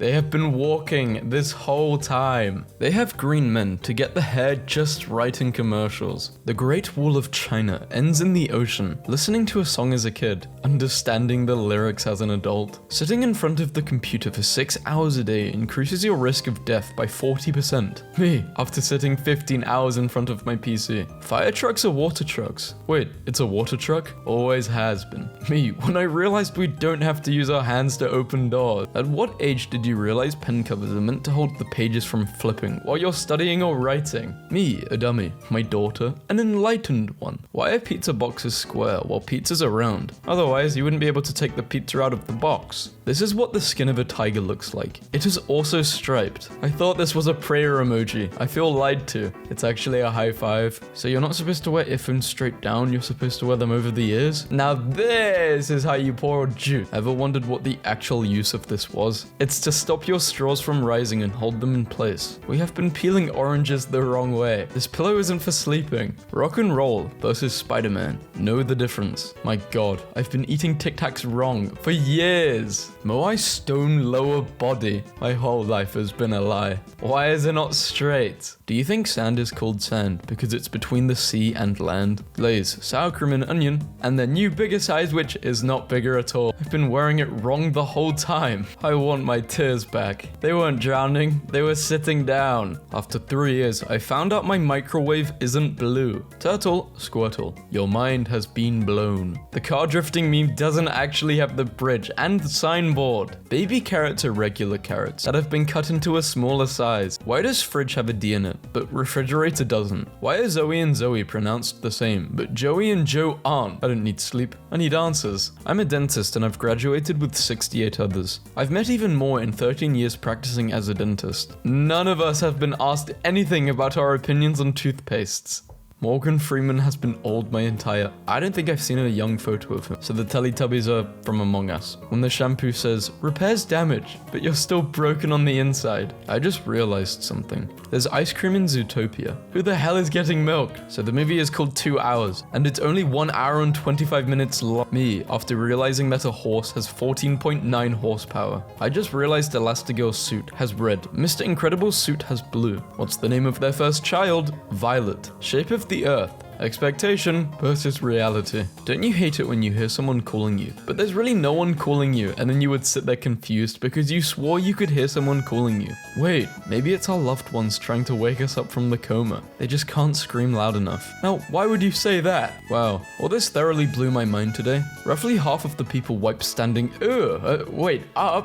They have been walking this whole time. They have green men to get the hair just right in commercials. The Great Wall of China ends in the ocean. Listening to a song as a kid, understanding the lyrics as an adult. Sitting in front of the computer for 6 hours a day increases your risk of death by 40%. Me, after sitting 15 hours in front of my PC. Fire trucks are water trucks. Wait, it's a water truck? Always has been. Me, when I realized we don't have to use our hands to open doors. At what age did you realize pen covers are meant to hold the pages from flipping while you're studying or writing? Me, a dummy. My daughter, an enlightened one. Why are pizza boxes square while pizzas are round? Otherwise, you wouldn't be able to take the pizza out of the box. This is what the skin of a tiger looks like. It is also striped. I thought this was a prayer emoji. I feel lied to. It's actually a high five. So you're not supposed to wear earphones straight down, you're supposed to wear them over the ears? Now this is how you pour juice. Ever wondered what the actual use of this was? It's to stop your straws from rising and hold them in place. We have been peeling oranges the wrong way. This pillow isn't for sleeping. Rock and roll versus Spider-Man. Know the difference. My god, I've been eating Tic Tacs wrong for years. Moai stone lower body. My whole life has been a lie. Why is it not straight? Do you think sand is called sand because it's between the sea and land? Glaze, sour cream and onion, and the new bigger size which is not bigger at all. I've been wearing it wrong the whole time. I want my tears back. They weren't drowning, they were sitting down. After 3 years, I found out my microwave isn't blue. Turtle, Squirtle, your mind has been blown. The car drifting meme doesn't actually have the bridge and the signboard. Baby carrots are regular carrots that have been cut into a smaller size. Why does fridge have a D in it, but refrigerator doesn't? Why are Zoe and Zoe pronounced the same, but Joey and Joe aren't? I don't need sleep, I need answers. I'm a dentist and I've graduated with 68 others. I've met even more in 13 years practicing as a dentist. None of us have been asked anything about our opinions on toothpastes. Morgan Freeman has been old my entire... I don't think I've seen a young photo of him. So the Teletubbies are from Among Us. When the shampoo says, repairs damage, but you're still broken on the inside. I just realized something. There's ice cream in Zootopia. Who the hell is getting milk? So the movie is called 2 hours, and it's only 1 hour and 25 minutes long. Me, after realizing that a horse has 14.9 horsepower. I just realized Elastigirl's suit has red. Mr. Incredible's suit has blue. What's the name of their first child? Violet. Shape of the Earth. Expectation versus reality. Don't you hate it when you hear someone calling you, but there's really no one calling you, and then you would sit there confused because you swore you could hear someone calling you? Wait, maybe it's our loved ones trying to wake us up from the coma. They just can't scream loud enough. Now, why would you say that? Wow, well this thoroughly blew my mind today. Roughly half of the people wipe standing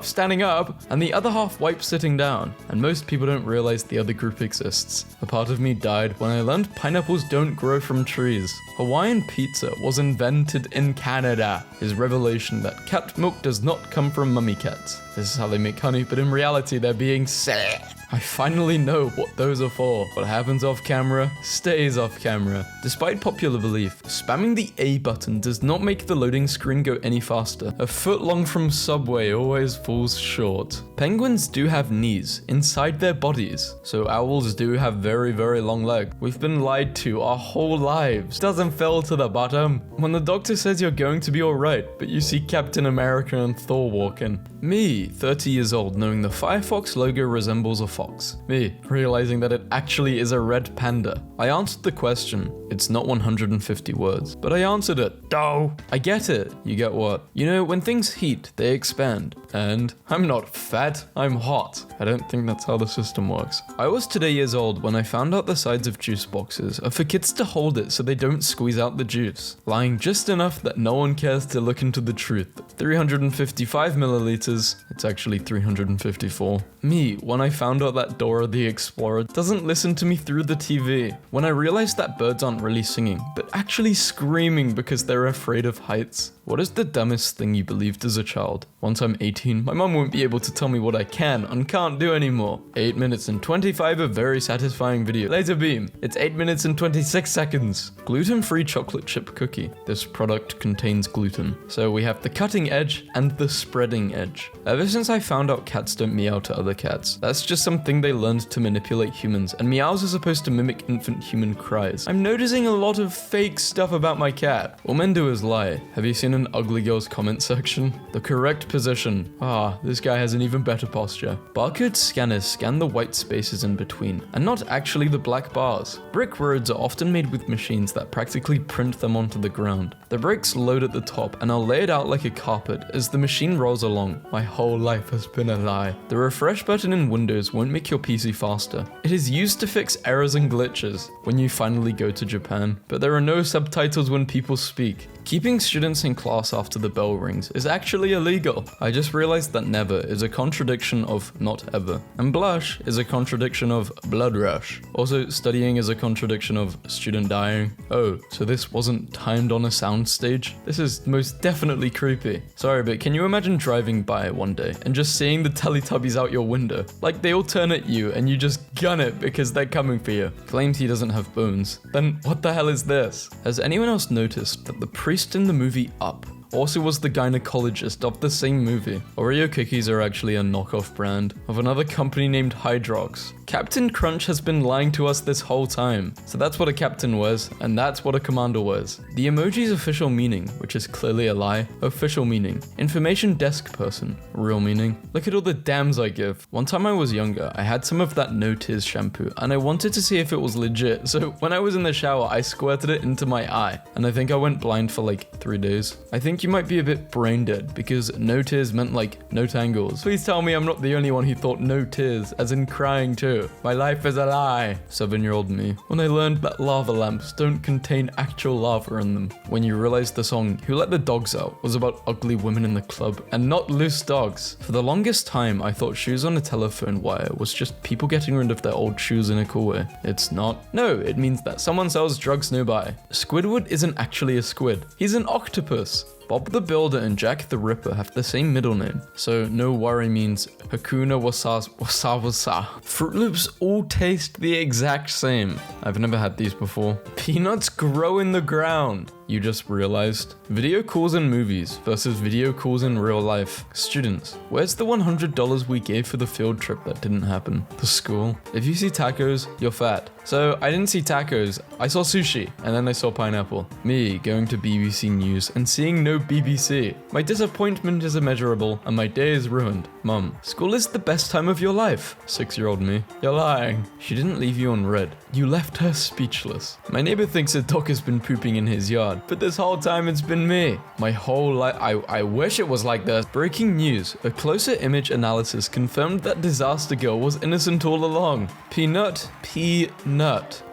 standing up, and the other half wipe sitting down. And most people don't realize the other group exists. A part of me died when I learned pineapples don't grow from trees. Hawaiian pizza was invented in Canada. His revelation that cat milk does not come from mummy cats. This is how they make honey, but in reality they're being silly. I finally know what those are for. What happens off camera, stays off camera. Despite popular belief, spamming the A button does not make the loading screen go any faster. A foot long from Subway always falls short. Penguins do have knees inside their bodies, so owls do have very, very long legs. We've been lied to our whole lives. Doesn't fall to the bottom. When the doctor says you're going to be alright, but you see Captain America and Thor walking. Me, 30 years old, knowing the Firefox logo resembles a fox. Me, realizing that it actually is a red panda. I answered the question. It's not 150 words, but I answered it. Oh, I get it. You get what? You know, when things heat, they expand. And I'm not fat, I'm hot. I don't think that's how the system works. I was today years old when I found out the sides of juice boxes are for kids to hold it so they don't squeeze out the juice. Lying just enough that no one cares to look into the truth. 355 milliliters, it's actually 354. Me, when I found out that Dora the Explorer doesn't listen to me through the TV. When I realized that birds aren't really singing, but actually screaming because they're afraid of heights. What is the dumbest thing you believed as a child? Once I'm 18, my mom won't be able to tell me what I can and can't do anymore. 8 minutes and 25 of very satisfying video. Laser beam. It's 8 minutes and 26 seconds. Gluten-free chocolate chip cookie. This product contains gluten. So we have the cutting edge and the spreading edge. Ever since I found out cats don't meow to other cats, that's just something they learned to manipulate humans, and meows are supposed to mimic infant human cries. I'm noticing noticing a lot of fake stuff about my cat. All men do is lie. Have you seen an ugly girl's comment section? The correct position. This guy has an even better posture. Barcode scanners scan the white spaces in between, and not actually the black bars. Brick roads are often made with machines that practically print them onto the ground. The bricks load at the top and are laid out like a carpet as the machine rolls along. My whole life has been a lie. The refresh button in Windows won't make your PC faster. It is used to fix errors and glitches when you finally go to Japan, but there are no subtitles when people speak. Keeping students in class after the bell rings is actually illegal. I just realized that never is a contradiction of not ever. And blush is a contradiction of blood rush. Also, studying is a contradiction of student dying. Oh, so this wasn't timed on a soundstage? This is most definitely creepy. Sorry, but can you imagine driving by one day and just seeing the Teletubbies out your window? Like they all turn at you and you just gun it because they're coming for you. Claims he doesn't have bones. Then what the hell is this? Has anyone else noticed that the priest in the movie Up also was the gynecologist of the same movie? Oreo cookies are actually a knockoff brand of another company named Hydrox. Captain Crunch has been lying to us this whole time. So that's what a captain wears, and that's what a commander wears. The emoji's official meaning, which is clearly a lie, official meaning. Information desk person, real meaning. Look at all the damns I give. One time I was younger, I had some of that No Tears shampoo, and I wanted to see if it was legit, so when I was in the shower, I squirted it into my eye, and I think I went blind for like 3 days. I think you might be a bit brain dead, because no tears meant like no tangles. Please tell me I'm not the only one who thought no tears, as in crying too. My life is a lie. 7-year-old me. When I learned that lava lamps don't contain actual lava in them. When you realize the song Who Let the Dogs Out was about ugly women in the club and not loose dogs. For the longest time, I thought shoes on a telephone wire was just people getting rid of their old shoes in a cool way. It's not. No, it means that someone sells drugs nearby. Squidward isn't actually a squid. He's an octopus. Bob the Builder and Jack the Ripper have the same middle name, so no worry means Hakuna Wasa. Fruit Loops all taste the exact same. I've never had these before. Peanuts grow in the ground. You just realized? Video calls in movies versus video calls in real life. Students, where's the $100 we gave for the field trip that didn't happen? The school. If you see tacos, you're fat. So I didn't see tacos, I saw sushi, and then I saw pineapple. Me going to BBC News and seeing no BBC. My disappointment is immeasurable and my day is ruined. Mum, school is the best time of your life. 6-year-old me. You're lying. She didn't leave you on red. You left her speechless. My neighbor thinks a dog has been pooping in his yard, but this whole time it's been me. My whole life, I wish it was like this. Breaking news, a closer image analysis confirmed that Disaster Girl was innocent all along. Peanut.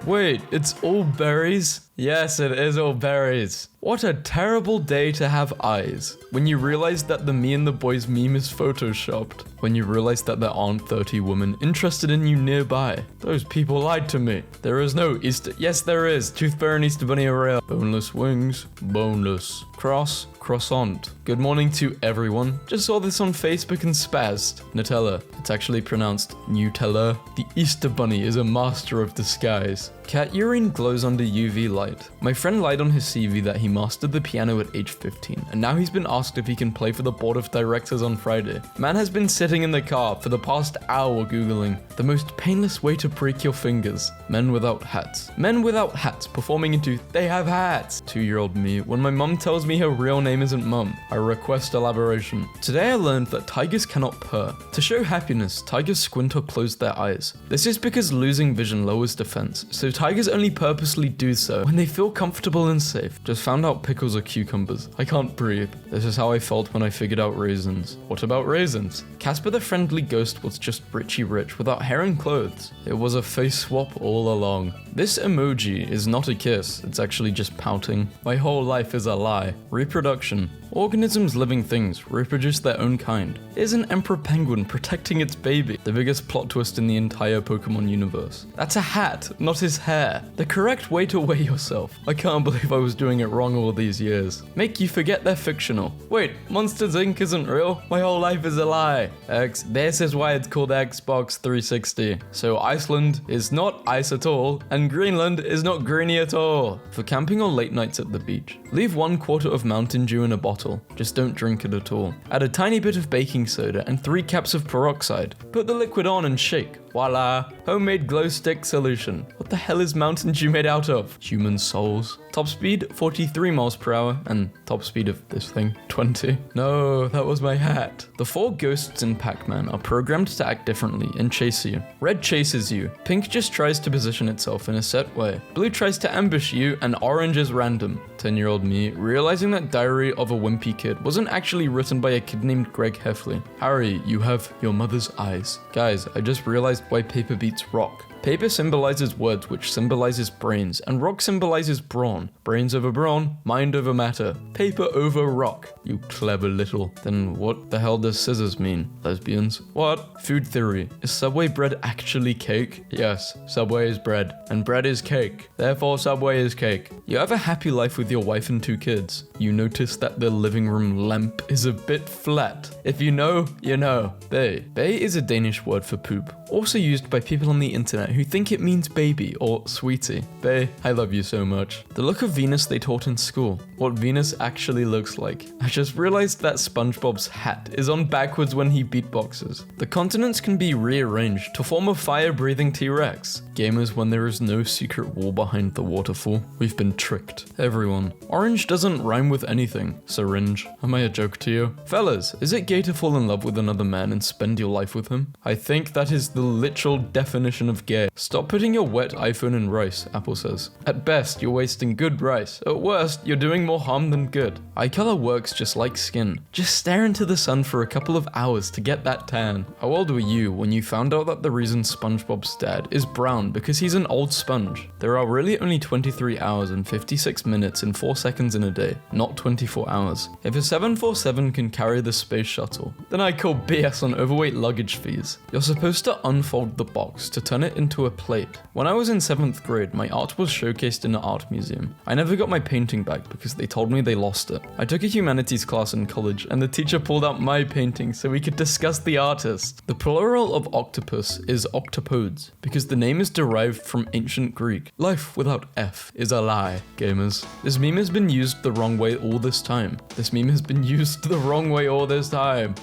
Wait, it's all berries? Yes, it is all berries. What a terrible day to have eyes. When you realize that the Me and the Boys meme is photoshopped. When you realize that there aren't 30 women interested in you nearby. Those people lied to me. There is no Easter. Yes, there is. Tooth Fairy and Easter Bunny are real. Boneless wings. Boneless. Croissant. Good morning to everyone. Just saw this on Facebook and spazzed. Nutella. It's actually pronounced Nutella. The Easter Bunny is a master of disguise. Cat urine glows under UV light. My friend lied on his CV that he mastered the piano at age 15, and now he's been asked if he can play for the board of directors on Friday. Man has been sitting in the car for the past hour googling the most painless way to break your fingers. Men without hats. Men without hats performing into They Have Hats. 2-year-old me. When my mum tells me her real name isn't Mum, I request elaboration. Today I learned that tigers cannot purr. To show happiness, tigers squint or close their eyes. This is because losing vision lowers defense, so tigers only purposely do so when they feel comfortable and safe. Just found out pickles are cucumbers. I can't breathe. This is how I felt when I figured out raisins. What about raisins? Casper the Friendly Ghost was just Richie Rich without hair and clothes. It was a face swap all along. This emoji is not a kiss, it's actually just pouting. My whole life is a lie. Reproduction. Organisms living things reproduce their own kind. Is an emperor penguin protecting its baby? The biggest plot twist in the entire Pokemon universe. That's a hat, not his hair. The correct way to weigh yourself. I can't believe I was doing it wrong all these years. Make you forget they're fictional. Wait, Monsters Inc. isn't real? My whole life is a lie. This is why it's called Xbox 360. So Iceland is not ice at all, and Greenland is not greeny at all. For camping or late nights at the beach, leave 1/4 of Mountain Dew in a bottle bottle. Just don't drink it at all. Add a tiny bit of baking soda and 3 caps of peroxide. Put the liquid on and shake. Voila! Homemade glow stick solution. What the hell is Mountain Dew made out of? Human souls. Top speed 43 miles per hour, and top speed of this thing 20. No, that was my hat. The 4 ghosts in Pac-Man are programmed to act differently and chase you. Red chases you. Pink just tries to position itself in a set way. Blue tries to ambush you, and orange is random. 10-year-old me, realizing that Diary of a Wimpy Kid wasn't actually written by a kid named Greg Heffley. Harry, you have your mother's eyes. Guys, I just realized why paper beats rock. Paper symbolizes words, which symbolizes brains, and rock symbolizes brawn. Brains over brawn, mind over matter. Paper over rock. You clever little. Then what the hell does scissors mean? Lesbians? What? Food theory. Is Subway bread actually cake? Yes, Subway is bread, and bread is cake. Therefore, Subway is cake. You have a happy life with your wife and 2 kids. You notice that the living room lamp is a bit flat. If you know, you know. Bay. Bay is a Danish word for poop, also used by people on the internet who think it means baby or sweetie. Bay, I love you so much. The look of Venus they taught in school. What Venus actually looks like. I just realized that SpongeBob's hat is on backwards when he beatboxes. The continents can be rearranged to form a fire-breathing T-Rex. Gamers, when there is no secret wall behind the waterfall, we've been tricked. Everyone. Orange doesn't rhyme with anything. Syringe. Am I a joke to you? Fellas, is it gay to fall in love with another man and spend your life with him? I think that is the literal definition of gay. Stop putting your wet iPhone in rice, Apple says. At best, you're wasting good rice. At worst, you're doing more harm than good. Eye color works just like skin. Just stare into the sun for a couple of hours to get that tan. How old were you when you found out that the reason SpongeBob's dad is brown because he's an old sponge? There are really only 23 hours and 56 minutes and 4 seconds in a day, not 24 hours. If a 747 can carry the space shuttle, then I call BS on overweight luggage fees. You're supposed to unfold the box to turn it into a plate. When I was in 7th grade, my art was showcased in an art museum. I never got my painting back because they told me they lost it. I took a humanities class in college and the teacher pulled out my painting so we could discuss the artist. The plural of octopus is octopodes because the name is derived from ancient Greek. Life without F is a lie, gamers. This meme has been used the wrong way all this time.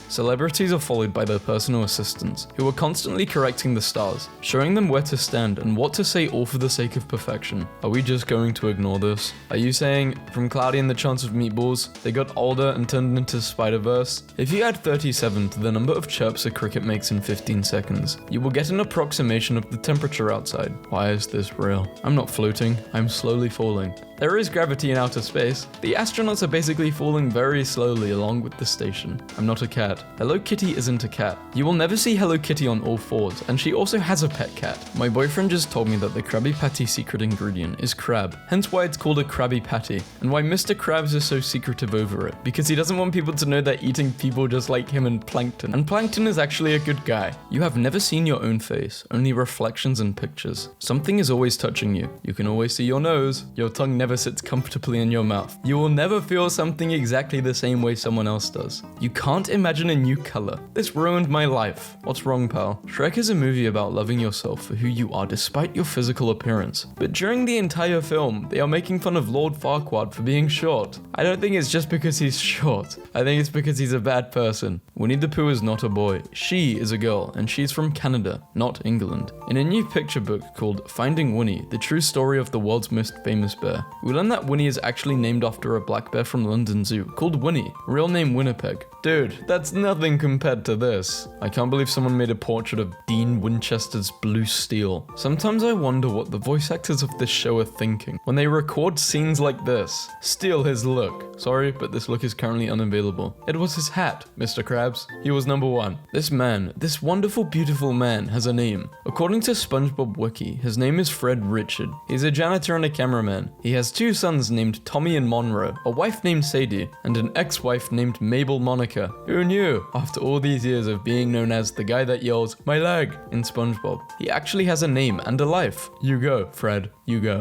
Celebrities are followed by their personal assistants, who are constantly correcting the stars, showing them where to stand and what to say, all for the sake of perfection. Are we just going to ignore this? Are you saying, from Cloudy and the Chance of Meatballs, they got older and turned into Spider-Verse? If you add 37 to the number of chirps a cricket makes in 15 seconds, you will get an approximation of the temperature outside. Why is this real? I'm not floating, I'm slowly falling. There is gravity in outer space. The astronauts are basically falling very slowly along with the station. I'm not a cat. Hello Kitty isn't a cat. You will never see Hello Kitty on all fours, and she also has a pet cat. My boyfriend just told me that the Krabby Patty secret ingredient is crab, hence why it's called a Krabby Patty, and why Mr. Krabs is so secretive over it, because he doesn't want people to know they're eating people just like him and Plankton. And Plankton is actually a good guy. You have never seen your own face, only reflections and pictures. Something is always touching you. You can always see your nose. Your tongue never sits comfortably in your mouth. You will never feel something exactly the same way someone else does. You can't imagine a new color. This ruined my life. What's wrong, pal? Shrek is a movie about loving yourself for who you are despite your physical appearance. But during the entire film, they are making fun of Lord Farquaad for being short. I don't think it's just because he's short. I think it's because he's a bad person. Winnie the Pooh is not a boy. She is a girl, and she's from Canada, not England. In a new picture book called Finding Winnie, the true story of the world's most famous bear, we learn that Winnie is actually named after a black bear from London Zoo called Winnie, real name Winnipeg. Dude, that's nothing compared to this. I can't believe someone made a portrait of Dean Winchester's blue steel. Sometimes I wonder what the voice actors of this show are thinking when they record scenes like this. Steal his look. Sorry, but this look is currently unavailable. It was his hat, Mr. Krabs. He was number 1. This man, this wonderful, beautiful man, has a name. According to SpongeBob Wiki, his name is Fred Richard. He's a janitor and a cameraman. He has 2 sons named Tommy and Monroe, a wife named Sadie, and an ex-wife named Mabel Monica. Who knew? After all these years of being known as the guy that yells, "My leg," in SpongeBob, he actually has a name and a life. You go, Fred, you go.